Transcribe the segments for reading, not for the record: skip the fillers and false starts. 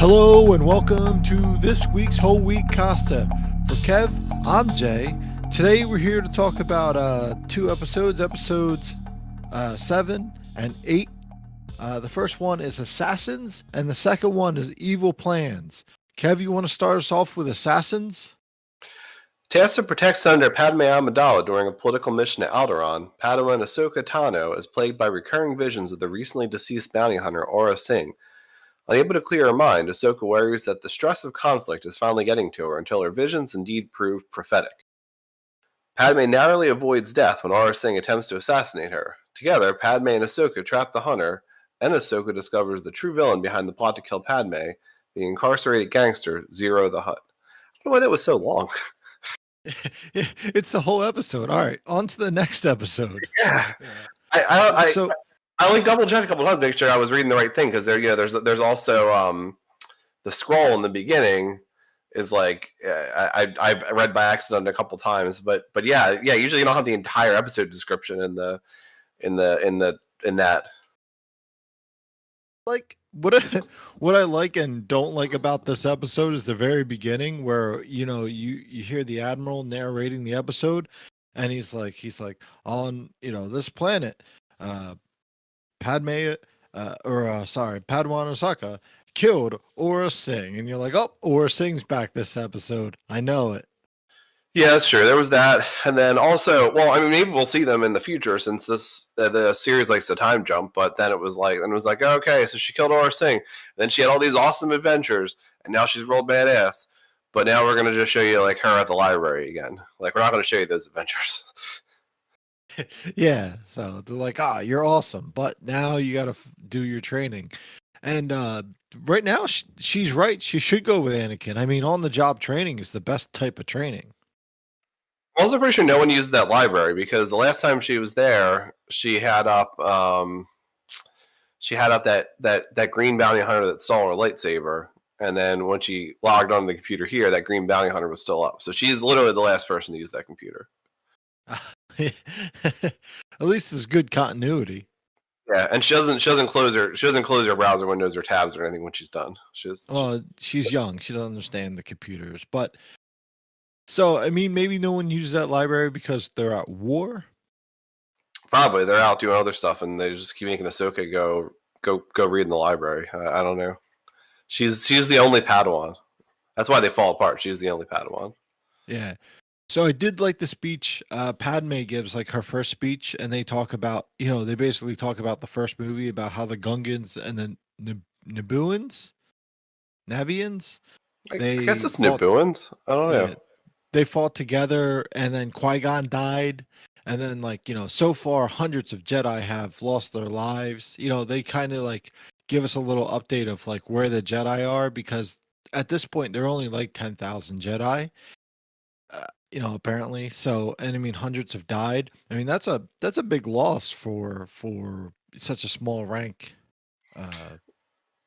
Hello and welcome to this week's Whole Week Costa. For Kev, I'm Jay. Today we're here to talk about two episodes, episodes 7 and 8. The first one is Assassins, and the second one is Evil Plans. Kev, you want to start us off with Assassins? Tasked to protect Senator Padmé Amidala during a political mission at Alderaan, Padawan Ahsoka Tano is plagued by recurring visions of the recently deceased bounty hunter Aurra Sing. Unable to clear her mind, Ahsoka worries that the stress of conflict is finally getting to her until her visions indeed prove prophetic. Padmé narrowly avoids death when Aurra Sing attempts to assassinate her. Together, Padmé and Ahsoka trap the hunter, and Ahsoka discovers the true villain behind the plot to kill Padmé, the incarcerated gangster Ziro the Hutt. I don't know why that was so long. It's the whole episode. All right, on to the next episode. Yeah. I like double checked a couple times to make sure I was reading the right thing because there's also the scroll in the beginning is like I've read by accident a couple times, but yeah, usually you don't have the entire episode description in that. Like what I like and don't like about this episode is the very beginning where you hear the admiral narrating the episode, and he's like on this planet, Padawan Ahsoka killed Aurra Sing, and you're like, oh, Aurra Sing's back this episode. I know it. Yeah, that's true. There was that, and then also, well, I mean, maybe we'll see them in the future since the series likes the time jump. But then it was like, okay, so she killed Aurra Sing, then she had all these awesome adventures, and now she's real badass. But now we're gonna just show you like her at the library again. Like we're not gonna show you those adventures. Yeah, so they're like, you're awesome, but now you got to do your training. And right now, she's right. She should go with Anakin. I mean, on the job training is the best type of training. I'm also pretty sure no one used that library because the last time she was there, she had up that green bounty hunter that stole her lightsaber, and then when she logged onto the computer here, that green bounty hunter was still up. So she's literally the last person to use that computer. At least there's good continuity. Yeah, and she doesn't close her browser windows or tabs or anything when she's done. She's young. She doesn't understand the computers. But so I mean, maybe no one uses that library because they're at war. Probably they're out doing other stuff, and they just keep making Ahsoka go read in the library. I don't know. She's the only Padawan. That's why they fall apart. She's the only Padawan. Yeah. So I did like the speech Padmé gives, like her first speech, and they talk about, they basically talk about the first movie about how the Gungans and the Nabooians, I guess it's Nabooians. I don't know. They fought together, and then Qui-Gon died, and then so far hundreds of Jedi have lost their lives. They kind of like give us a little update of like where the Jedi are, because at this point they're only like 10,000 Jedi. Apparently. So, and I mean, hundreds have died. I mean, that's a big loss for such a small rank.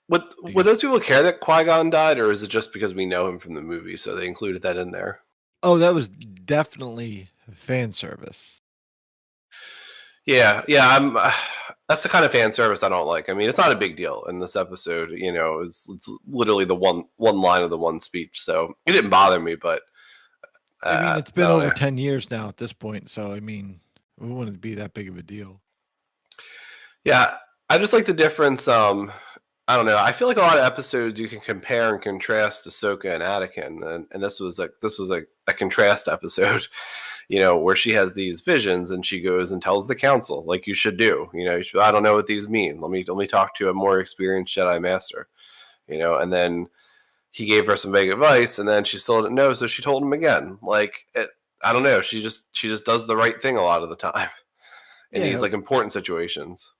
Would those people care that Qui-Gon died, or is it just because we know him from the movie, so they included that in there? Oh, that was definitely fan service. Yeah. That's the kind of fan service I don't like. I mean, it's not a big deal in this episode. It's literally the one line of the one speech, so it didn't bother me, but. I mean, it's been over 10 years now at this point, so I mean, we wouldn't be that big of a deal. Yeah, I just like the difference. I don't know. I feel like a lot of episodes you can compare and contrast Ahsoka and Anakin, and this was a contrast episode, where she has these visions and she goes and tells the council, like you should do. I don't know what these mean. Let me talk to a more experienced Jedi master, and then. He gave her some vague advice, and then she still didn't know, so she told him again. I don't know. She just does the right thing a lot of the time in these like important situations.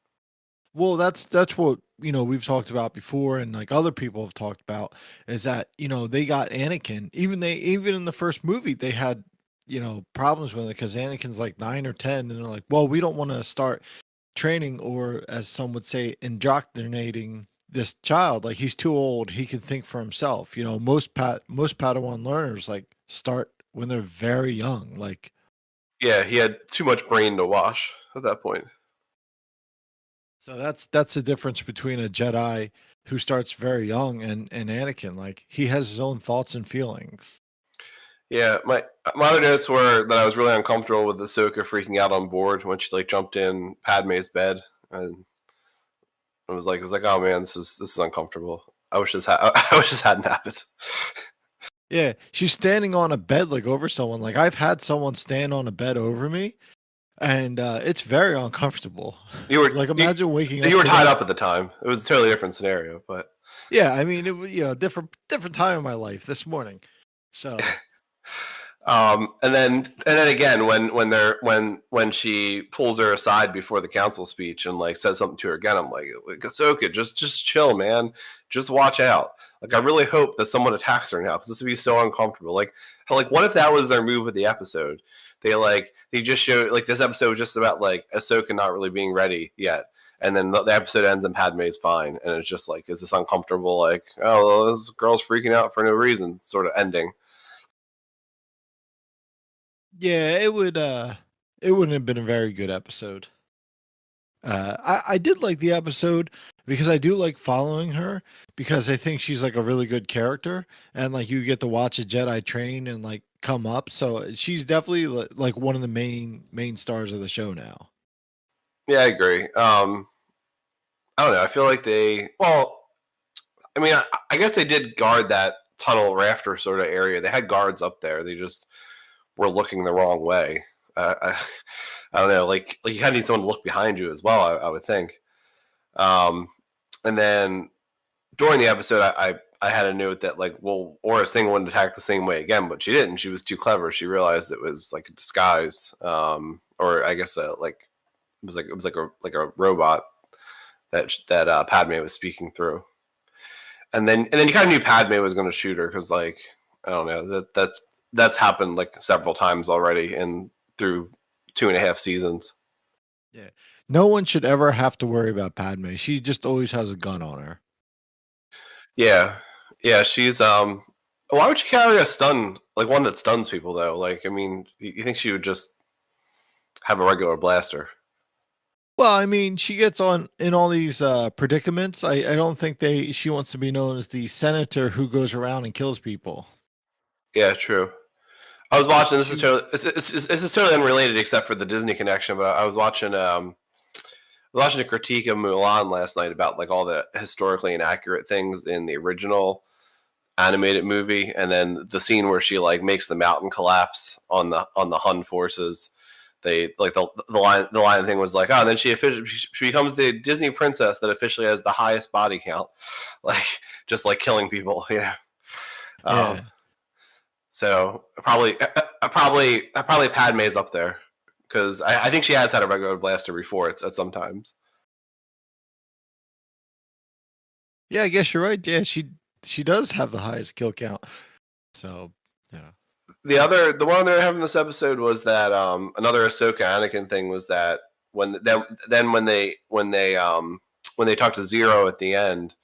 Well, that's what we've talked about before, and like other people have talked about is that they got Anakin. Even in the first movie, they had problems with it because Anakin's like 9 or 10, and they're like, well, we don't want to start training, or as some would say, indoctrinating this child. Like, he's too old, he can think for himself. Most Padawan learners like start when they're very young. Like, yeah, he had too much brain to wash at that point. So that's the difference between a Jedi who starts very young and Anakin. Like he has his own thoughts and feelings. Yeah, my other notes were that I was really uncomfortable with Ahsoka freaking out on board when she like jumped in Padme's bed, and it was like, oh man, this is uncomfortable. I wish this I wish this hadn't happened. Yeah, she's standing on a bed like over someone. Like I've had someone stand on a bed over me, and it's very uncomfortable. You were Like you, imagine waking you up were to tied that. up at the time. It was a totally different scenario, but Yeah, I mean it was different time in my life this morning. So and then again when she pulls her aside before the council speech and like says something to her again, I'm like Ahsoka, just chill, man, just watch out. Like I really hope that someone attacks her now because this would be so uncomfortable. Like what if that was their move with the episode? They just showed like this episode was just about like Ahsoka not really being ready yet. And then the episode ends and Padme's fine, and it's just like, is this uncomfortable? Like, oh, well, this girl's freaking out for no reason, sort of ending. yeah, it wouldn't have been a very good episode. I did like the episode because I do like following her because I think she's like a really good character and like you get to watch a Jedi train and like come up. So she's definitely like one of the main stars of the show now. Yeah, I agree. I don't know. I feel like I mean, I guess they did guard that tunnel rafter sort of area. They had guards up there. They just were looking the wrong way. I don't know. Like you kind of need someone to look behind you as well. I would think. Um, and then during the episode, I had a note that like, well, Aurra Sing wouldn't attack the same way again, but she didn't. She was too clever. She realized it was like a disguise, or I guess like it was like a robot that Padme was speaking through. And then you kind of knew Padme was going to shoot her because like I don't know that's happened like several times already and through 2.5 seasons. Yeah. No one should ever have to worry about Padme. She just always has a gun on her. Yeah, yeah, she's Why would she carry a stun like one that stuns people though? Like I mean, you think she would just have a regular blaster? Well, I mean, she gets on in all these predicaments. I don't think she wants to be known as the senator who goes around and kills people. Yeah, true. I was watching. This is She totally this is totally unrelated except for the Disney connection. But I was watching a critique of Mulan last night about like all the historically inaccurate things in the original animated movie, and then the scene where she like makes the mountain collapse on the Hun forces. They like the line thing was like, oh, and then she becomes the Disney princess that officially has the highest body count, like just like killing people, you know. Um, yeah. so probably Padme's up there because I think she has had a regular blaster before. It's at sometimes. Yeah, I guess you're right. Yeah, she does have the highest kill count. So, you know. The one they're having this episode was that another Ahsoka Anakin thing was that when they talk to Ziro at the end,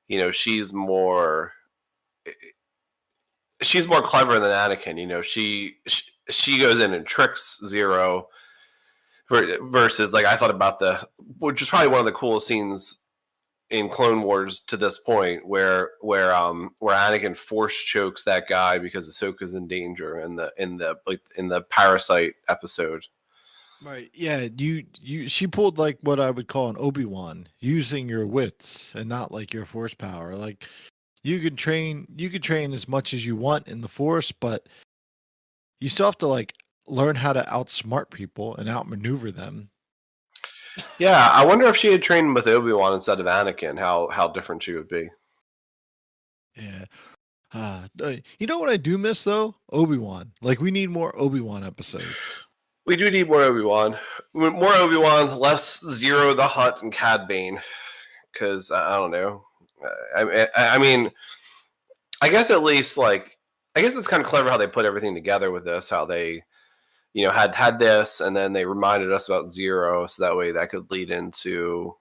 you know, she's more clever than Anakin. You know, she goes in and tricks Ziro versus like I thought about which is probably one of the coolest scenes in Clone Wars to this point, where Anakin force chokes that guy because Ahsoka's in danger in the Parasite episode. Right. Yeah, she pulled like what I would call an Obi-Wan, using your wits and not like your force power. Like you can train as much as you want in the force, but you still have to like learn how to outsmart people and outmaneuver them. Yeah, I wonder if she had trained with Obi-Wan instead of Anakin, how different she would be. Yeah. You know what I do miss though? Obi-Wan. Like we need more Obi-Wan episodes. We do need more Obi-Wan, less Ziro the Hutt and Cad Bane, because I don't know. I mean, I guess at least like I guess it's kind of clever how they put everything together with this. How they, you know, had this, and then they reminded us about Ziro, so that way that could lead into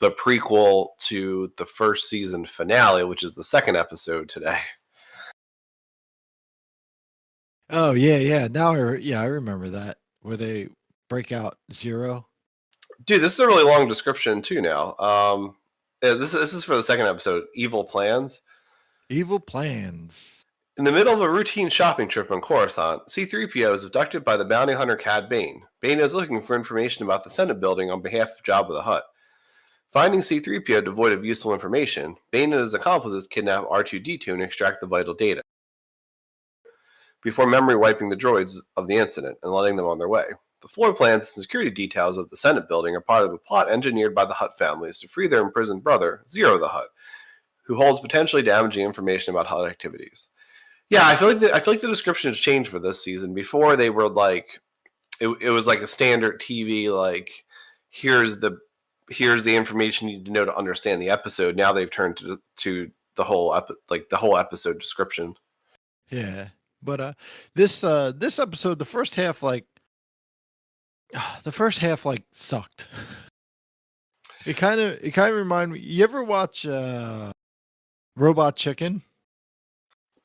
the prequel to the first season finale, which is the second episode today. Oh yeah, yeah. Now I remember that where they break out Zero. Dude, this is a really long description too now. This is for the second episode, Evil Plans. Evil plans. In the middle of a routine shopping trip on Coruscant, C-3PO is abducted by the bounty hunter Cad Bane. Bane is looking for information about the Senate building on behalf of Jabba the Hutt. Finding C-3PO devoid of useful information, Bane and his accomplices kidnap R2-D2 and extract the vital data, before memory wiping the droids of the incident and letting them on their way. The floor plans and security details of the Senate building are part of a plot engineered by the Hutt families to free their imprisoned brother, Ziro the Hutt, who holds potentially damaging information about Hutt activities. Yeah, I feel like the description has changed for this season. Before they were like, it was like a standard TV, like here's the information you need to know to understand the episode. Now they've turned to the whole episode description. Yeah, but this episode, the first half sucked. It kind of reminded me. You ever watch Robot Chicken?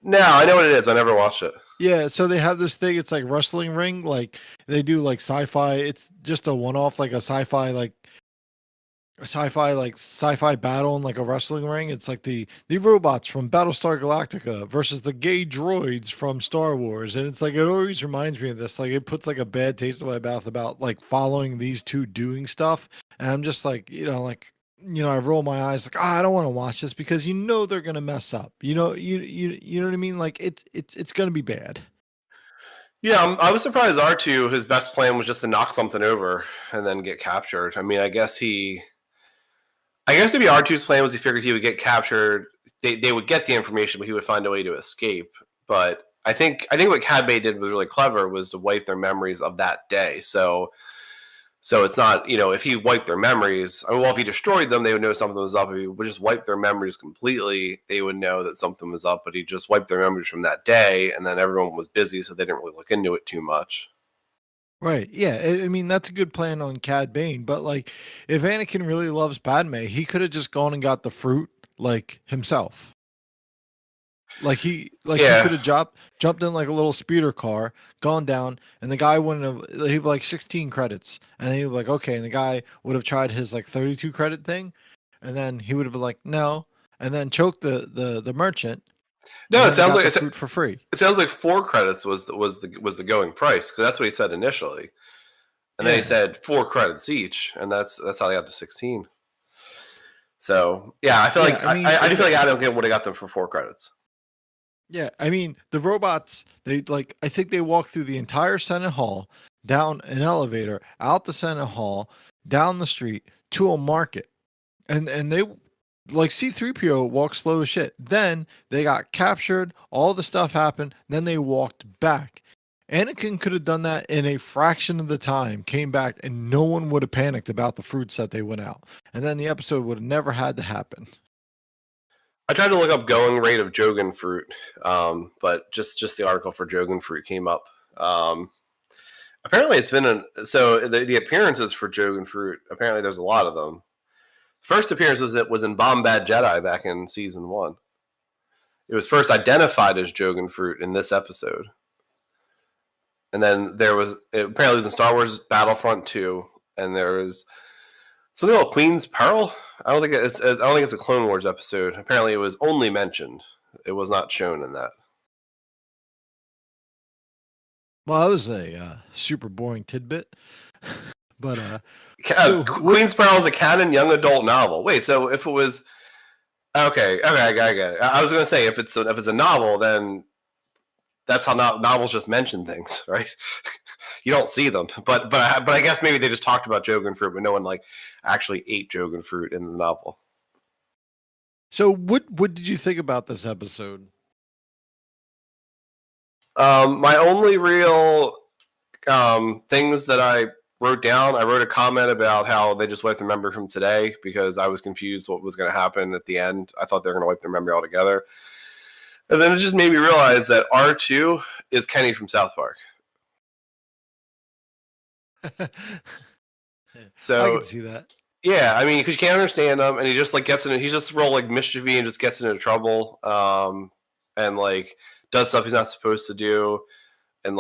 No, I know what it is. I never watched it. Yeah, so they have this thing. It's like wrestling ring. Like they do like sci-fi. It's just a one-off, like a sci-fi battle in like a wrestling ring. It's like the robots from Battlestar Galactica versus the gay droids from Star Wars, and it's like it always reminds me of this. Like it puts like a bad taste in my mouth about like following these two doing stuff, and I'm just like I roll my eyes like, I don't want to watch this because they're gonna mess up. You know what I mean? Like it's gonna be bad. Yeah, I was surprised R2, his best plan was just to knock something over and then get captured. I mean, I guess maybe R2's plan was he figured he would get captured. They would get the information, but he would find a way to escape. But I think what Cad Bane did was really clever, was to wipe their memories of that day. So it's not, if he wiped their memories, if he destroyed them, they would know something was up. If he would just wipe their memories completely, they would know that something was up. But he just wiped their memories from that day, and then everyone was busy, so they didn't really look into it too much. Right. Yeah. I mean, that's a good plan on Cad Bane. But like, if Anakin really loves Padme, he could have just gone and got the fruit like himself. Like he could have jumped in like a little speeder car, gone down, and the guy wouldn't have. He'd be like 16 credits, and then he'd be like, okay, and the guy would have tried his like 32 credit thing, and then he would have been like, no, and then choked the merchant. No, it sounds like fruit for free. It sounds like 4 credits was the going price, because that's what he said initially, and then he said 4 credits each, and that's how they got to 16. So yeah, I feel like I do feel like Adam would have got them for 4 credits. Yeah, I mean, the robots, I think they walk through the entire Senate Hall, down an elevator, out the Senate Hall, down the street to a market. And they, like C-3PO walked slow as shit. Then they got captured, all the stuff happened, then they walked back. Anakin could have done that in a fraction of the time, came back, and no one would have panicked about the fruits that they went out. And then the episode would have never had to happen. I tried to look up going rate of Jogan fruit, but just the article for Jogan fruit came up. Apparently, it's been the appearances for Jogan fruit. Apparently, there's a lot of them. First appearance was in Bombad Jedi back in season 1. It was first identified as Jogan fruit in this episode, and then apparently it was in Star Wars Battlefront 2, and there was something called Queen's Pearl. I don't think it's a Clone Wars episode. Apparently, it was only mentioned. It was not shown in that. Well, that was a super boring tidbit. But Queen's Pearl is a canon young adult novel. Wait, so if it was okay, I get it. I was going to say if it's a novel, then that's how novels just mention things, right? You don't see them, but I guess maybe they just talked about Jogan fruit, but no one actually ate Jogan fruit in the novel. So what did you think about this episode? My only real things that I wrote down, I wrote a comment about how they just wiped their memory from today because I was confused what was going to happen at the end. I thought they were going to wipe their memory altogether. And then it just made me realize that R2 is Kenny from South Park. So I can see that. Yeah, I mean, because you can't understand him, and he just gets in. He's just real mischievy and just gets into trouble, and does stuff he's not supposed to do, and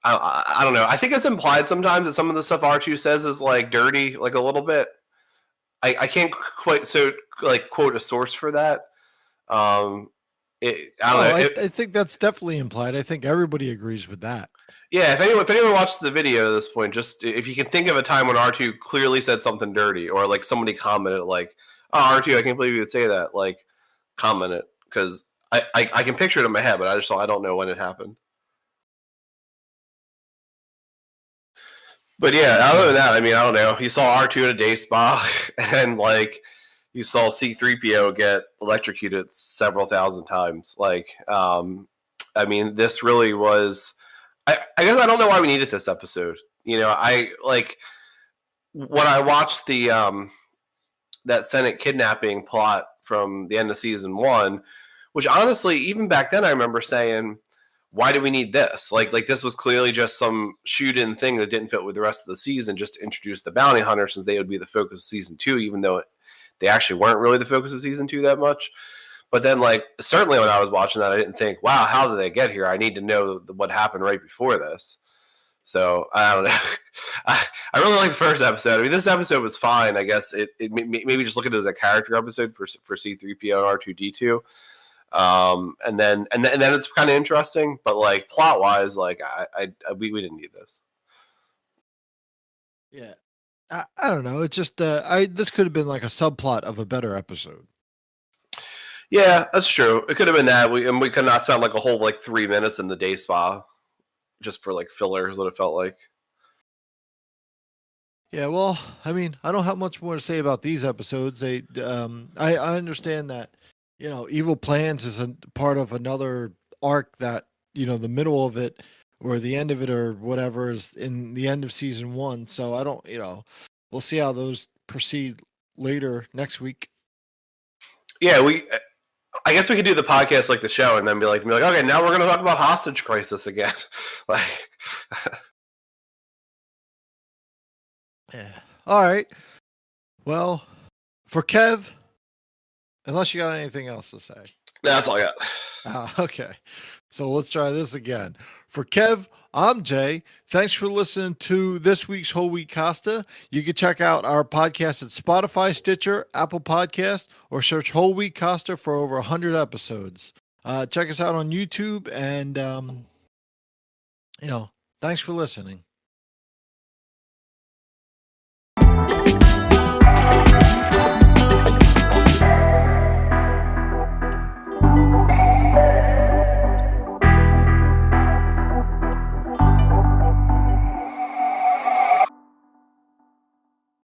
I don't know. I think it's implied sometimes that some of the stuff R2 says is like dirty, like a little bit. I can't quite like quote a source for that. I don't know. I think that's definitely implied. I think everybody agrees with that. Yeah, if anyone watched the video at this point, just if you can think of a time when R2 clearly said something dirty, or like somebody commented like, "Oh, R2, I can't believe you would say that," like comment it, because I can picture it in my head, but I don't know when it happened. But yeah, other than that, I mean, I don't know. You saw R2 in a day spa, and like you saw C3PO get electrocuted several thousand times. Like, I mean, this really was. I guess I don't know why we needed this episode. You know, I like when I watched the that Senate kidnapping plot from the end of season 1, which honestly, even back then, I remember saying, why do we need this? Like this was clearly just some shoot-in thing that didn't fit with the rest of the season, just to introduce the bounty hunter, since they would be the focus of season 2, even though they actually weren't really the focus of season 2 that much. But then, like, certainly when I was watching that, I didn't think, wow, how did they get here? I need to know what happened right before this. So, I don't know. I really like the first episode. I mean, this episode was fine. I guess it maybe just look at it as a character episode for C3PO and R2D2. And then it's kind of interesting, but like plot wise, like we didn't need this. Yeah, I don't know. It's just this could have been like a subplot of a better episode. Yeah, that's true. It could have been that we could not spend like a whole like 3 minutes in the day spa just for like filler, is what it felt like. Yeah, well, I mean, I don't have much more to say about these episodes. They, I understand that, you know, Evil Plans is a part of another arc that, you know, the middle of it or the end of it or whatever is in the end of season 1. So I don't, you know, we'll see how those proceed later next week. Yeah, I guess we could do the podcast like the show and then be like, okay, now we're going to talk about Hostage Crisis again. Like, yeah. All right. Well, for Kev, unless you got anything else to say. That's all I got. Okay. So let's try this again. For Kev, I'm Jay. Thanks for listening to this week's Whole Wheat Costa. You can check out our podcast at Spotify, Stitcher, Apple Podcast, or search Whole Wheat Costa for over 100 episodes. Check us out on YouTube, and, you know, thanks for listening.